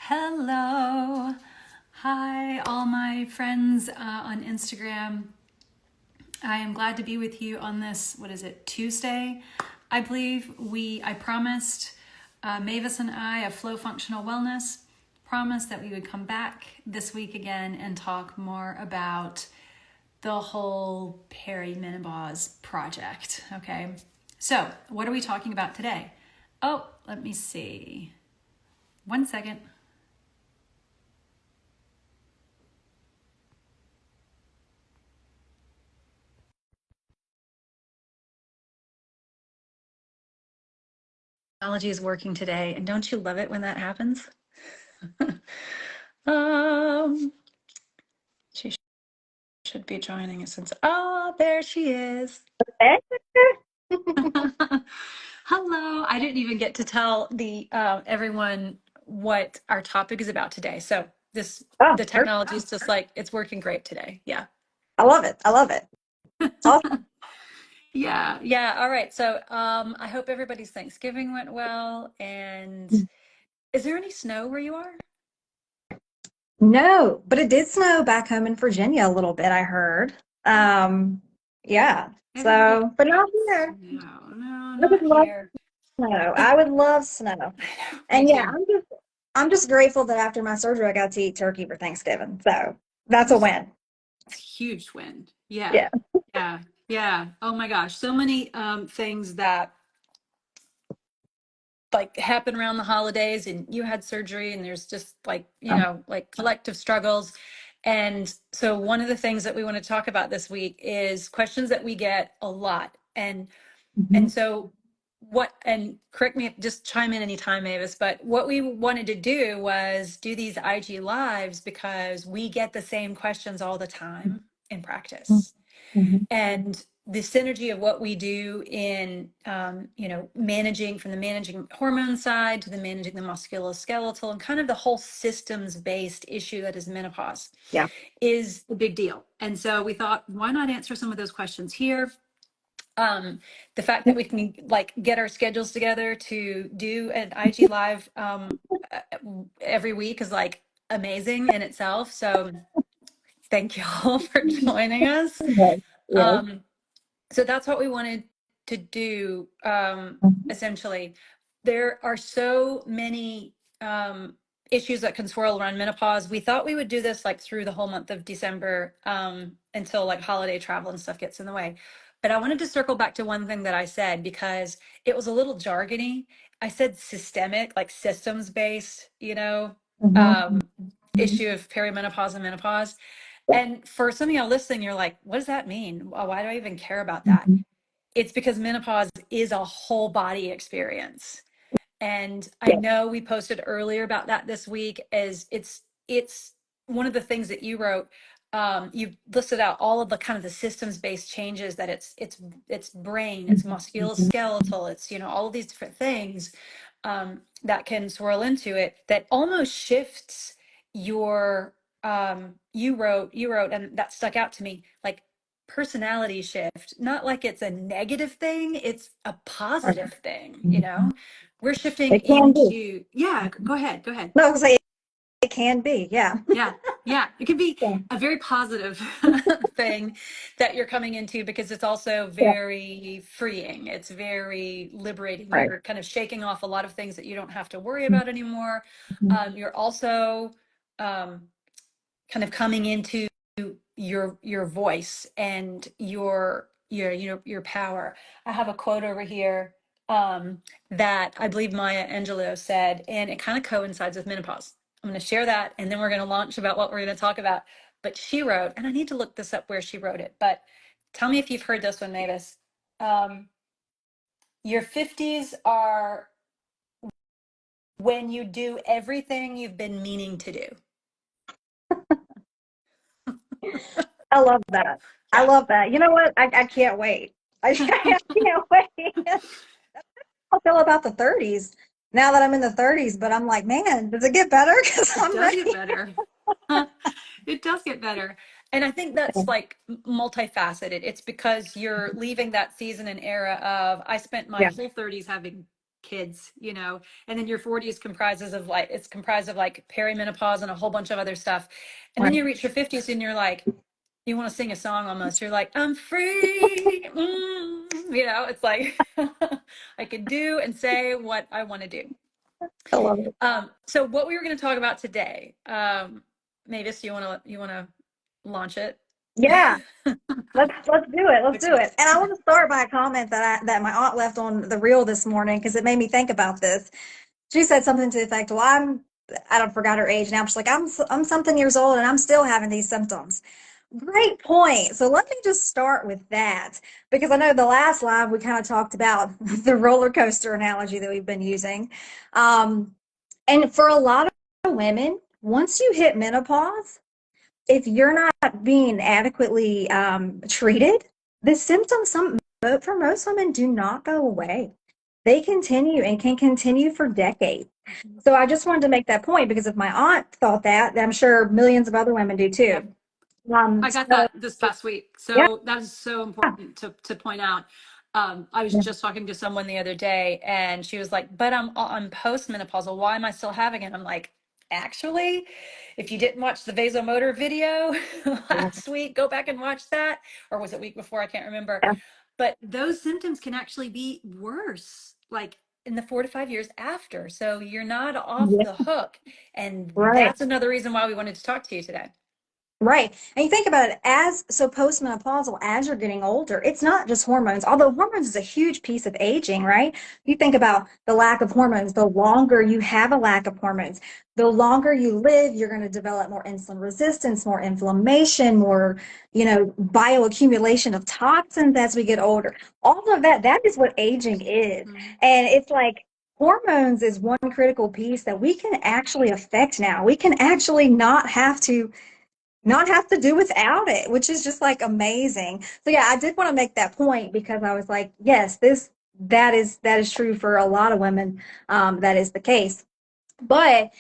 Hello. Hi, all my friends on Instagram. I am glad to be with you on this, what is it, Tuesday? I believe I promised Mavis and I of Flow Functional Wellness, promised that we would come back this week again and talk more about the whole perimenopause project. Okay. So, what are we talking about today? Oh, let me see. One second. Technology is working today, and don't you love it when that happens? um, she should be joining us since. Oh, there she is. Hello. I didn't even get to tell the everyone what our topic is about today. So Oh, the perfect. technology is just like it's working great today. Yeah. I love it. I love it. It's awesome. Yeah, yeah. All right. So I hope everybody's Thanksgiving went well. And is there any snow where you are? No, but it did snow back home in Virginia a little bit, I heard. Um, yeah. Everybody, So, but not here. no, no, I would not love here. snow. I would love snow. I know, me And yeah, too. I'm just grateful that after my surgery I got to eat turkey for Thanksgiving. So that's a win. It's a huge win. Yeah. Yeah. Yeah. Yeah. Oh my gosh. So many things that like happen around the holidays, and you had surgery, and there's just like, like collective struggles. And so one of the things that we want to talk about this week is questions that we get a lot. And Mhm. so and correct me, just chime in anytime, Mavis, but what we wanted to do was do these IG lives because we get the same questions all the time in practice. Mhm. And the synergy of what we do in, managing from the managing hormone side to the managing the musculoskeletal and kind of the whole systems based issue that is menopause Yeah. is a big deal. And so we thought, why not answer some of those questions here? The fact that we can like get our schedules together to do an IG live uh, every week is like amazing in itself. So thank you all for joining us. Okay. Yeah. Um, so that's what we wanted to do. Mhm. Essentially, there are so many issues that can swirl around menopause. We thought we would do this like through the whole month of December until like holiday travel and stuff gets in the way. But I wanted to circle back to one thing that I said because it was a little jargony. I said systemic, like systems based, Mhm. um, issue of perimenopause and menopause. Yeah. And for some of y'all listening, you're like, what does that mean? Why do I even care about that? Mhm. It's because menopause is a whole body experience. And I Yeah. know we posted earlier about that this week as it's one of the things that you wrote. You listed out all of the kind of the systems based changes that it's brain, it's Mhm. musculoskeletal, it's all of these different things that can swirl into it that almost shifts your you wrote and that stuck out to me like personality shift, not like it's a negative thing, it's a positive thing, Mhm. we're shifting It can be. into, yeah, go ahead, go ahead. No, I was gonna say it can be. Yeah. Yeah, yeah, it can be Yeah. a very positive thing that you're coming into because it's also Yeah. very freeing. It's very liberating. Right. You're kind of shaking off a lot of things that you don't have to worry Mhm. about anymore. You're also um, kind of coming into your voice and your power. I have a quote over here that I believe Maya Angelou said, and it kind of coincides with menopause. I'm going to share that, and then we're going to launch about what we're going to talk about. But she wrote, and I need to look this up where she wrote it, but tell me if you've heard this one, Mavis. Um, your 50s are when you do everything you've been meaning to do. I love that. I Yeah. love that. You know what? I can't wait. I can't wait. I feel about the 30s now that I'm in the 30s, but I'm like, man, does it get better? Because It I'm does get ready. better. It does get better. And I think that's like multifaceted. It's because you're leaving that season and era of I spent my Yeah. whole 30s having kids, you know, and then your 40s comprises of like, it's comprised of like perimenopause and a whole bunch of other stuff. And then Right. you reach your 50s and you're like, you want to sing a song almost. You're like, I'm free. You know, it's like I can do and say what I want to do. I love it. So what we were going to talk about today, Mavis, you want to launch it? Yeah. Let's do it. Let's do Okay. it. And I want to start by a comment that my aunt left on the reel this morning because it made me think about this. She said something to the effect, "Well, I don't forgot her age now. She's like, I'm something years old and I'm still having these symptoms." Great point. So let me just start with that because I know the last live we kind of talked about the roller coaster analogy that we've been using. Um, and for a lot of women, once you hit menopause, if you're not being adequately treated, the symptoms for most women do not go away. They continue and can continue for decades. So I just wanted to make that point because if my aunt thought that, I'm sure millions of other women do Yeah. too. I got So that this past week. yeah, So that is so important to point out. I was yeah, just talking to someone the other day and she was like, but I'm postmenopausal. Why am I still having it? I'm like, actually, if you didn't watch the vasomotor video last week, go back and watch that. Or was it week before? I can't remember. yeah, But those symptoms can actually be worse, like in the 4 to 5 years after. So you're not off yeah, the hook. And right. that's another reason why we wanted to talk to you today. Right. And you think about it as so postmenopausal, as you're getting older, it's not just hormones, although hormones is a huge piece of aging, right? You think about the lack of hormones, the longer you have a lack of hormones, the longer you live, you're going to develop more insulin resistance, more inflammation, more, bioaccumulation of toxins as we get older. All of that, that is what aging is. Mhm. And it's like hormones is one critical piece that we can actually affect now. We can actually not have to do without it, which is just like amazing. So yeah, I did want to make that point because I was like, yes, that is true for a lot of women. That is the case. But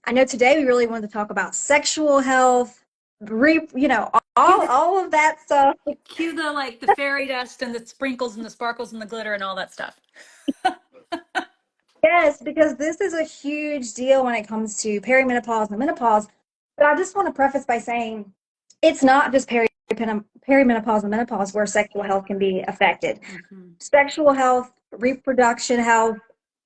I know today we really wanted to talk about sexual health, Cue the all of that stuff. cue the like the fairy dust and the sprinkles and the sparkles and the glitter and all that stuff. Yes, because this is a huge deal when it comes to perimenopause and menopause. But I just want to preface by saying it's not just perimenopause and menopause where sexual health can be affected. Hmm. Sexual health, reproduction health,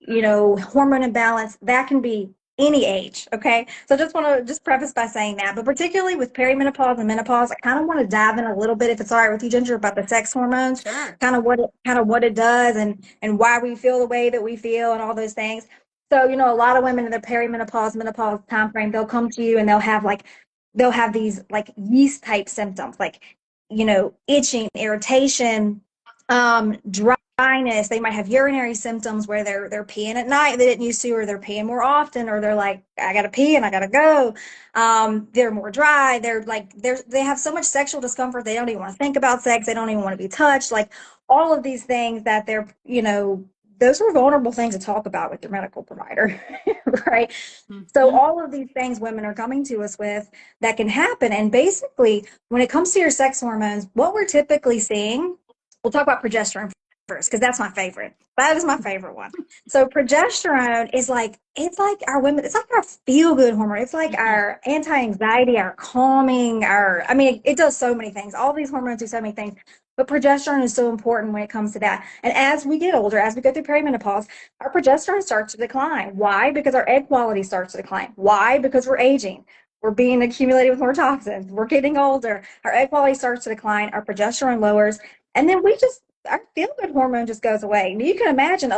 hormone imbalance, that can be any age. Okay. So I just want to just preface by saying that, but particularly with perimenopause and menopause, I kind of want to dive in a little bit, if it's all right with you, Ginger, about the sex hormones, Sure. kind of what it does and why we feel the way that we feel and all those things. So, a lot of women in their perimenopause, menopause time frame, they'll come to you and they'll have these like yeast type symptoms, like, itching, irritation, dryness. They might have urinary symptoms where they're peeing at night they didn't used to, or they're peeing more often, or they're like, I gotta pee and I gotta go. They're more dry. They have so much sexual discomfort they don't even want to think about sex. They don't even want to be touched. Like all of these things that those are vulnerable things to talk about with your medical provider, right? So Hmm. all of these things women are coming to us with that can happen. And basically, when it comes to your sex hormones, what we're typically seeing, we'll talk about progesterone first because that's my favorite. That is my favorite one. So progesterone is like it's like our feel good hormone. It's like Hmm. our anti-anxiety, our calming, I mean, it does so many things. All these hormones do so many things. But progesterone is so important when it comes to that. And as we get older, as we go through perimenopause, our progesterone starts to decline. Why? Because our egg quality starts to decline. Why? Because we're aging. We're being accumulated with more toxins. We're getting older. Our egg quality starts to decline. Our progesterone lowers. And then our feel good hormone just goes away. Now, you can imagine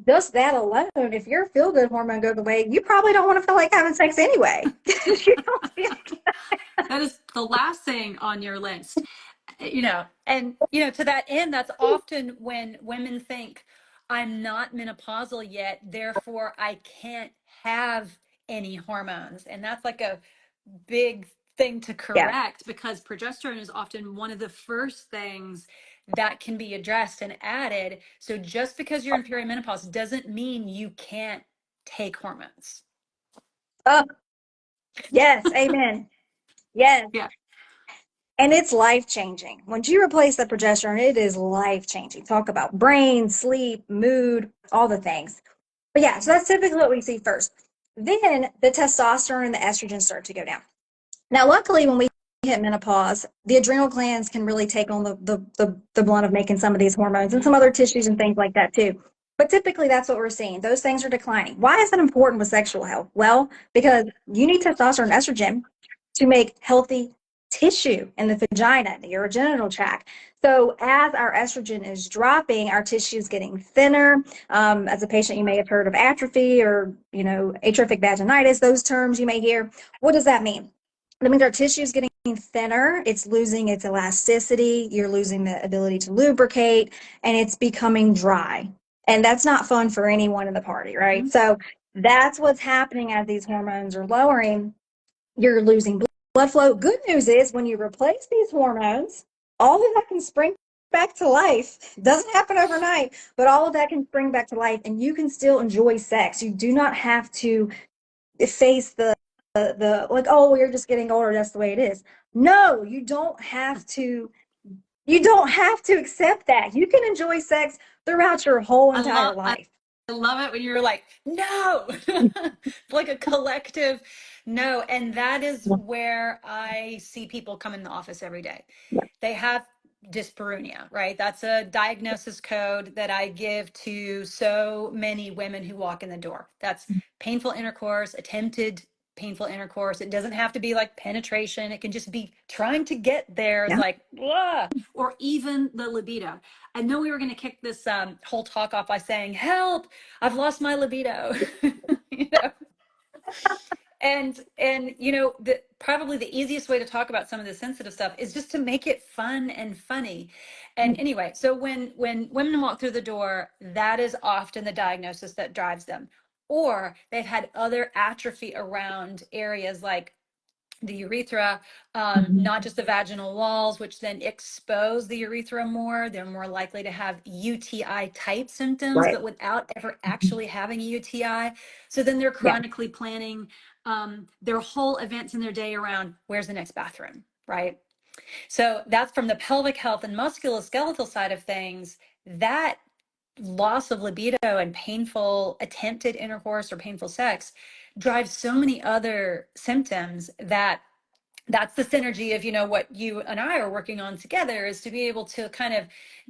just that alone. If your feel good hormone goes away, you probably don't want to feel like having sex anyway. You don't feel That is the last thing on your list. And to that end, that's often when women think, I'm not menopausal yet, therefore I can't have any hormones. And that's like a big thing to yeah. correct because progesterone is often one of the first things that can be addressed and added. So just because you're in perimenopause doesn't mean you can't take hormones. Oh, yes. Amen. Yes. Yeah. And it's life changing. Once you replace the progesterone, it is life changing. Talk about brain, sleep, mood, all the things. But yeah, so that's typically what we see first. Then the testosterone and the estrogen start to go down. Now, luckily, when we hit menopause, the adrenal glands can really take on the blunt of making some of these hormones and some other tissues and things like that too. But typically, that's what we're seeing. Those things are declining. Why is that important with sexual health? Well, because you need testosterone and estrogen to make healthy tissue in the vagina, the urogenital tract. So as our estrogen is dropping, our tissue is getting thinner. As a patient, you may have heard of atrophy or, atrophic vaginitis, those terms you may hear. What does that mean? That means our tissue is getting thinner. It's losing its elasticity. You're losing the ability to lubricate, and it's becoming dry. And that's not fun for anyone in the party, right? So that's what's happening as these hormones are lowering. You're losing blood flow. Good news is when you replace these hormones, all of that can spring back to life. It doesn't happen overnight, but all of that can spring back to life, and you can still enjoy sex. You do not have to face the like, oh, you're just getting older, that's the way it is. No, you don't have to accept that. You can enjoy sex throughout your whole I entire love I life. love it when you're like, no, like a collective no. And that is where I see people come in the office every day. They have dyspareunia, right? That's a diagnosis code that I give to so many women who walk in the door. That's painful intercourse, attempted painful intercourse. It doesn't have to be like penetration. It can just be trying to get there. It's Yeah. like, blah, or even the libido. I know we were going to kick this whole talk off by saying, help, I've lost my libido. you know, and probably the easiest way to talk about some of the sensitive stuff is just to make it fun and funny. And anyway, so when women walk through the door, that is often the diagnosis that drives them, or they've had other atrophy around areas like the urethra, not just the vaginal walls, which then expose the urethra more. They're more likely to have UTI type symptoms, Right. but without ever actually having a UTI. So then they're Yeah. chronically planning their whole events in their day around where's the next bathroom, right? So that's from the pelvic health and musculoskeletal side of things. That loss of libido and painful attempted intercourse or painful sex drives so many other symptoms that's the synergy of what you and I are working on together, is to be able to kind of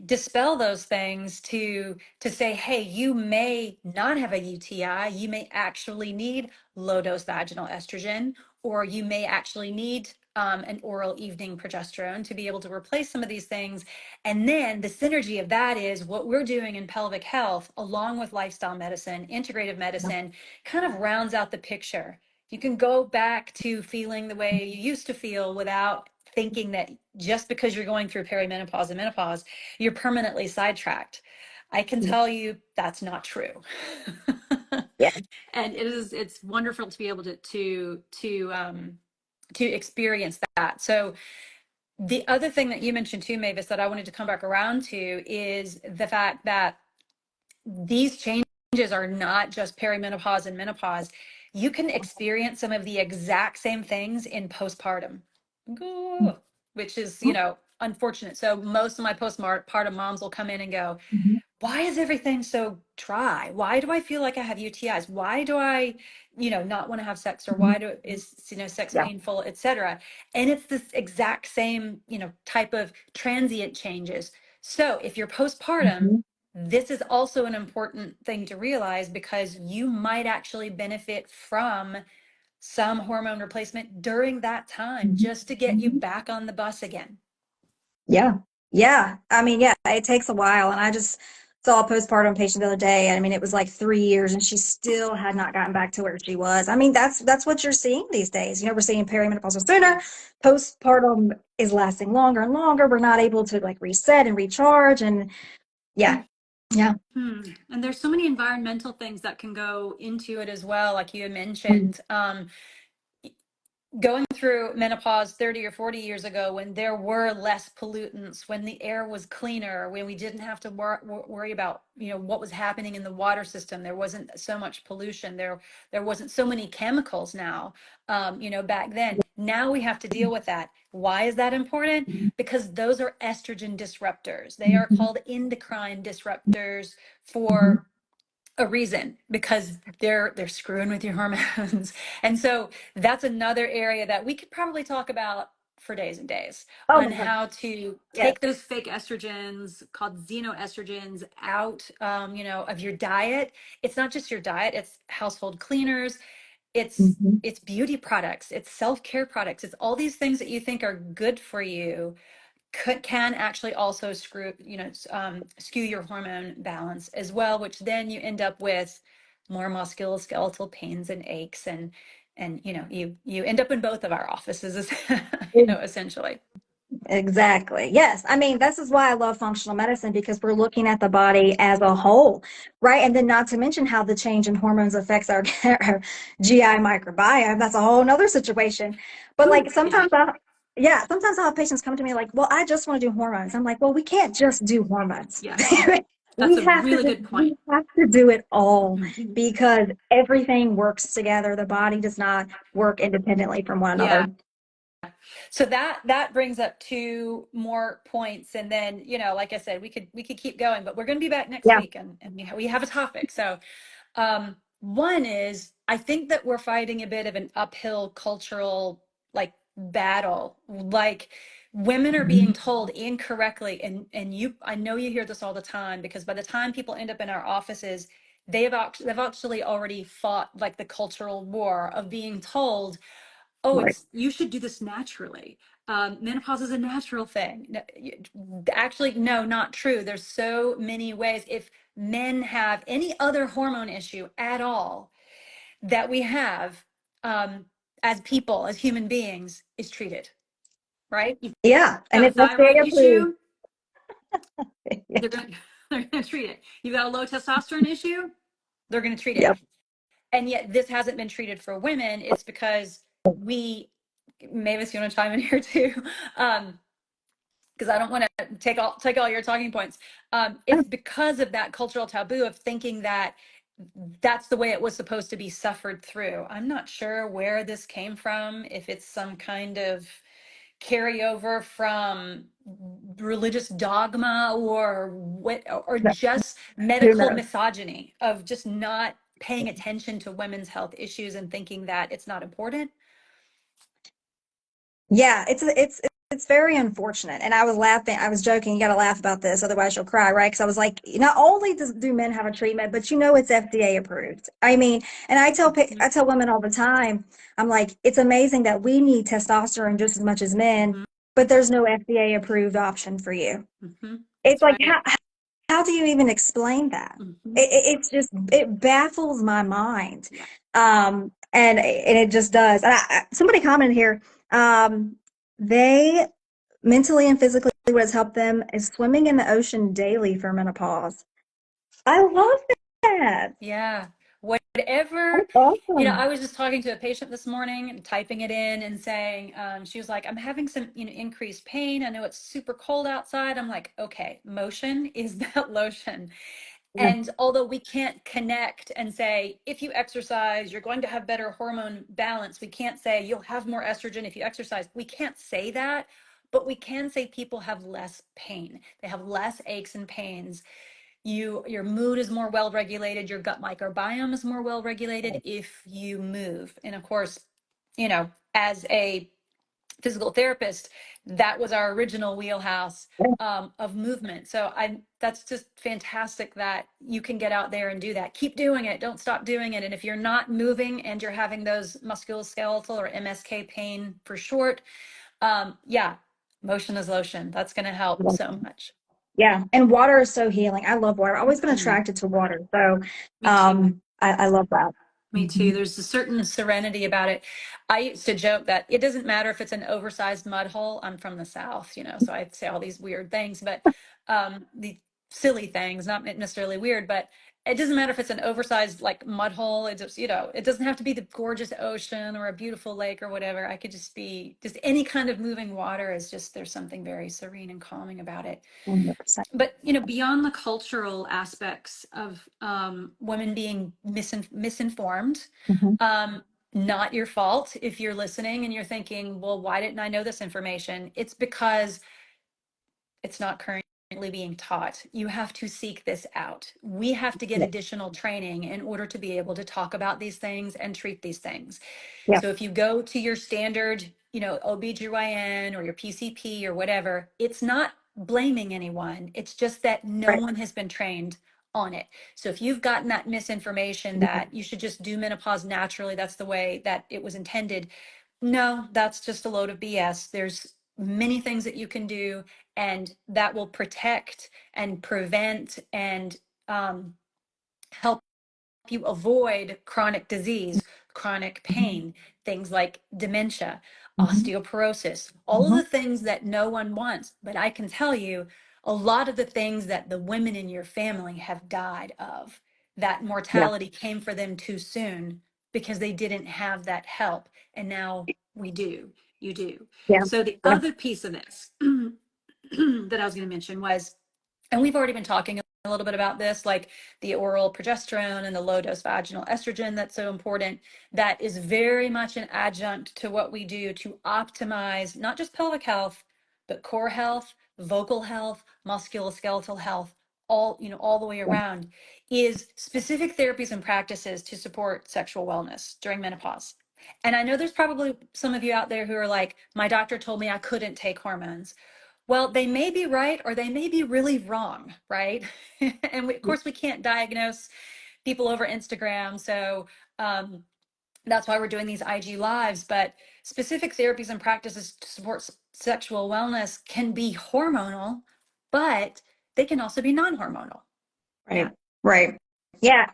dispel those things, to say, hey, you may not have a UTI, you may actually need low dose vaginal estrogen, or you may actually need an oral evening progesterone to be able to replace some of these things. And then the synergy of that is what we're doing in pelvic health, along with lifestyle medicine, integrative medicine, kind of rounds out the picture. You can go back to feeling the way you used to feel without thinking that just because you're going through perimenopause and menopause, you're permanently sidetracked. I can tell you that's not true. Yeah. And it's wonderful to be able to experience that. So the other thing that you mentioned too, Mavis, that I wanted to come back around to is the fact that these changes are not just perimenopause and menopause. You can experience some of the exact same things in postpartum, which is, unfortunate. So most of my postpartum moms will come in and go, why is everything so dry? Why do I feel like I have UTIs? Why do I, not want to have sex, or why is, sex Yeah. painful, etc. And it's this exact same, type of transient changes. So if you're postpartum, this is also an important thing to realize, because you might actually benefit from some hormone replacement during that time, just to get you back on the bus again. Yeah. Yeah. I mean, yeah, it takes a while. And I just saw a postpartum patient the other day. I mean, it was like 3 years and she still had not gotten back to where she was. I mean, that's what you're seeing these days. We're seeing perimenopausal sooner. Postpartum is lasting longer and longer. We're not able to like reset and recharge. And yeah. Yeah. And there's so many environmental things that can go into it as well, like you had mentioned. going through menopause 30 or 40 years ago, when there were less pollutants, when the air was cleaner, when we didn't have to worry about, what was happening in the water system, there wasn't so much pollution, there wasn't so many chemicals now, back then. Now we have to deal with that. Why is that important? Because those are estrogen disruptors. They are Mhm. called endocrine disruptors Mhm. for a reason, because they're screwing with your hormones. And so that's another area that we could probably talk about for days and days, Oh on my God. how to Yes. take those fake estrogens called xenoestrogens out, of your diet. It's not just your diet, it's household cleaners, it's Mhm. it's beauty products, it's self-care products, it's all these things that you think are good for you can actually also skew your hormone balance as well, which then you end up with more musculoskeletal pains and aches, and you end up in both of our offices, essentially. Exactly. Yes. I mean, this is why I love functional medicine, because we're looking at the body as a whole, right? And then not to mention how the change in hormones affects our, our GI microbiome. That's a whole nother situation. But Ooh, like yeah, yeah, sometimes I'll have patients come to me like, well, I just want to do hormones. I'm like, well, we can't just do hormones. yes, that's We a have to really good we point. have to do it all, Mhm. because everything works together. The body does not work independently from one Yeah. another. So that brings up two more points, and then, like I said, we could keep going, but we're going to be back next Yeah. week, and we have a topic. So one is, I think that we're fighting a bit of an uphill cultural, like, battle. Like, women are being told incorrectly, and I know you hear this all the time, because by the time people end up in our offices, they've actually already fought, like, the cultural war of being told, oh, Right. you should do this naturally. Menopause is a natural thing. No, actually, no, not true. There's so many ways. If men have any other hormone issue at all that we have, as people, as human beings, is treated, right? You've Yeah. And got a it's FDA thyroid approved. issue, they're going they're going to treat it. You've got a low testosterone issue, they're going to treat it. Yep. And yet this hasn't been treated for women. It's because we, Mavis, you want to chime in here too? Because I don't want to take all your talking points. It's because of that cultural taboo of thinking that that's the way it was supposed to be suffered through. I'm not sure where this came from, if it's some kind of carryover from religious dogma, or what, or just Who medical knows? misogyny of just not paying attention to women's health issues and thinking that it's not important. Yeah, it's very unfortunate. And I was laughing, I was joking, you got to laugh about this, otherwise you'll cry, right? Because I was like, not only do men have a treatment, but it's FDA approved. I mean, and I tell women all the time, I'm like, it's amazing that we need testosterone just as much as men, Mm-hmm, but there's no FDA approved option for you. mm-hmm. It's That's like, right. how do you even explain that? Mm-hmm. It's just, it baffles my mind. Yeah. And it just does. And somebody commented here, they mentally and physically, what has helped them is swimming in the ocean daily for menopause. I love that. Yeah. Whatever, That's awesome. I was just talking to a patient this morning and typing it in and saying, she was like, I'm having some, increased pain. I know it's super cold outside. I'm like, okay, motion is that lotion. Yeah. And although we can't connect and say, if you exercise, you're going to have better hormone balance, we can't say you'll have more estrogen if you exercise. We can't say that, but we can say people have less pain. They have less aches and pains. Your mood is more well regulated, your gut microbiome is more well regulated if you move. And of course, as a physical therapist, that was our original wheelhouse, of movement. So that's just fantastic that you can get out there and do that. Keep doing it. Don't stop doing it. And if you're not moving and you're having those musculoskeletal, or MSK pain for short, yeah, motion is lotion. That's going to help so much. Yeah, and water is so healing. I love water. I've always been Mhm. attracted to water. So Me too. I love that. Me too. There's a certain serenity about it. I used to joke that it doesn't matter if it's an oversized mud hole. I'm from the South, so I say all these weird things, but the silly things, not necessarily weird, but it doesn't matter if it's an oversized like mud hole. It just, it doesn't have to be the gorgeous ocean or a beautiful lake or whatever. I could just be just any kind of moving water is just, there's something very serene and calming about it. 100%. But beyond the cultural aspects of women being misinformed, Mhm. um, not your fault if you're listening and you're thinking, well, why didn't I know this information? It's because it's not currently being taught. You have to seek this out. We have to get Yeah. additional training in order to be able to talk about these things and treat these things. Yeah. So if you go to your standard, OBGYN or your PCP or whatever, it's not blaming anyone. It's just that no Right. one has been trained on it. So if you've gotten that misinformation Mhm. that you should just do menopause naturally, that's the way that it was intended. No, that's just a load of BS. There's many things that you can do, and that will protect and prevent and help you avoid chronic disease, chronic Mhm. pain, things like dementia, Mhm. osteoporosis, all of Mhm. the things that no one wants. But I can tell you, a lot of the things that the women in your family have died of, that Yeah. mortality came for them too soon because they didn't have that help. And now we do. You do. Yeah. So the Yeah. other piece of this that I was going to mention was, and we've already been talking a little bit about this, like the oral progesterone and the low dose vaginal estrogen that's so important. That is very much an adjunct to what we do to optimize not just pelvic health, but core health, vocal health, musculoskeletal health, all the way Yeah. around, is specific therapies and practices to support sexual wellness during menopause. And I know there's probably some of you out there who are like, my doctor told me I couldn't take hormones. Well, they may be right or they may be really wrong, right? And of course, we can't diagnose people over Instagram. So um, that's why we're doing these IG lives. But specific therapies and practices to support sexual wellness can be hormonal, but they can also be non hormonal. Yeah. Right. Right. Yeah.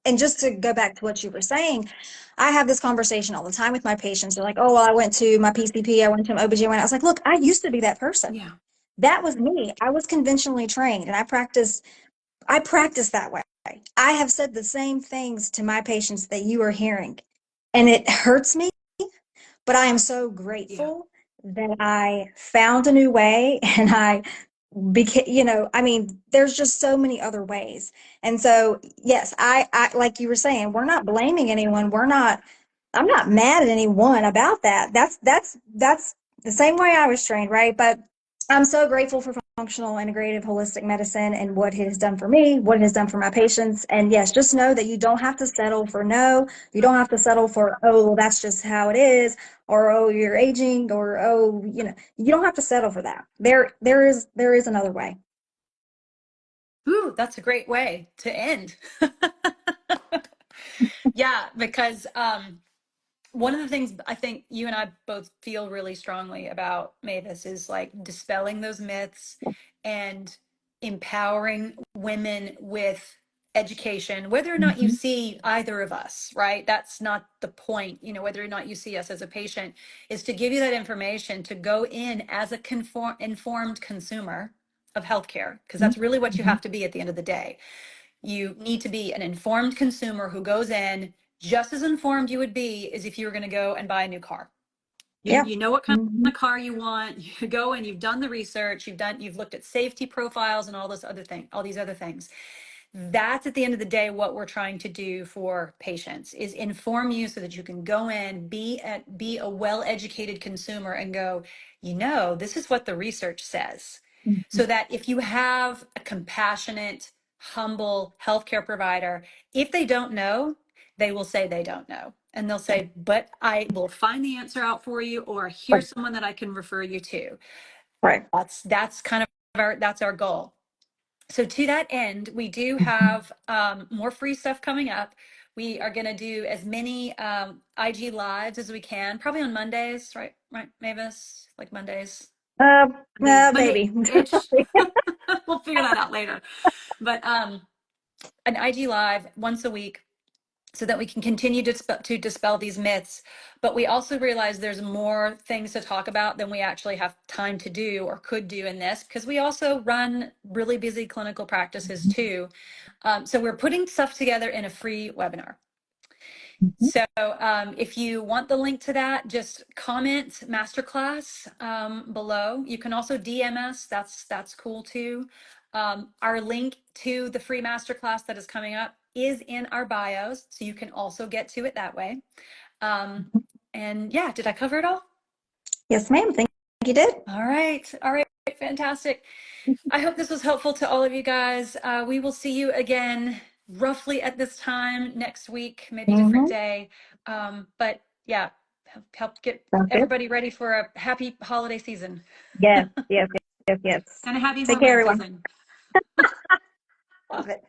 And just to go back to what you were saying, I have this conversation all the time with my patients. They're like, oh, well, I went to my PCP, I went to an OBGYN. I was like, look, I used to be that person. Yeah. That was me. I was conventionally trained and I practice that way. I have said the same things to my patients that you are hearing. And it hurts me, but I am so Yeah. grateful that I found a new way and I became, I mean, there's just so many other ways. And so, yes, I, like you were saying, we're not blaming anyone. I'm not mad at anyone about that. That's the same way I was trained, right? But I'm so grateful for functional integrative holistic medicine and what it has done for me, what it has done for my patients. And yes, just know that you don't have to settle for no. You don't have to settle for, oh, well, that's just how it is, or oh, you're aging, or oh, you don't have to settle for that. There is another way. Ooh, that's a great way to end. Yeah, because one of the things I think you and I both feel really strongly about, Mavis, is like dispelling those myths and empowering women with education, whether or not you Mhm. see either of us, right? That's not the point, whether or not you see us as a patient, is to give you that information to go in as a informed consumer of healthcare, because that's really what you Mhm. have to be at the end of the day. You need to be an informed consumer who goes in just as informed you would be as if you were going to go and buy a new car. You, Yeah. you know what kind Mhm. of car you want. You go and you've done the research. You've looked at safety profiles and all these other things. That's at the end of the day what we're trying to do for patients, is inform you so that you can go in, be a well-educated consumer and go, this is what the research says. Mhm. So that if you have a compassionate, humble healthcare provider, if they don't know, they will say they don't know. And they'll Yeah. say, but I will find the answer out for you, or Right. here's someone that I can refer you to. Right. That's kind of that's our goal. So to that end, we do Mhm. have more free stuff coming up. We are going to do as many IG lives as we can, probably on Mondays, right? Right, Mavis? Like Mondays, Uh, Monday maybe. itch. We'll figure that out later. But an IG live once a week, so that we can continue to dispel these myths. But we also realize there's more things to talk about than we actually have time to do or could do in this, because we also run really busy clinical practices too. So we're putting stuff together in a free webinar. So if you want the link to that, just comment masterclass below. You can also DM us. That's cool too. Our link to the free masterclass that is coming up is in our bios, so you can also get to it that way. And yeah, did I cover it all? Yes, ma'am. Think you did. All right, fantastic. I hope this was helpful to all of you guys. We will see you again roughly at this time next week, maybe different day. But yeah, help get Sounds good. everybody ready for a happy holiday season Yes, yes, yes, yes. and a happy Take care, hormone everyone. season. Love it.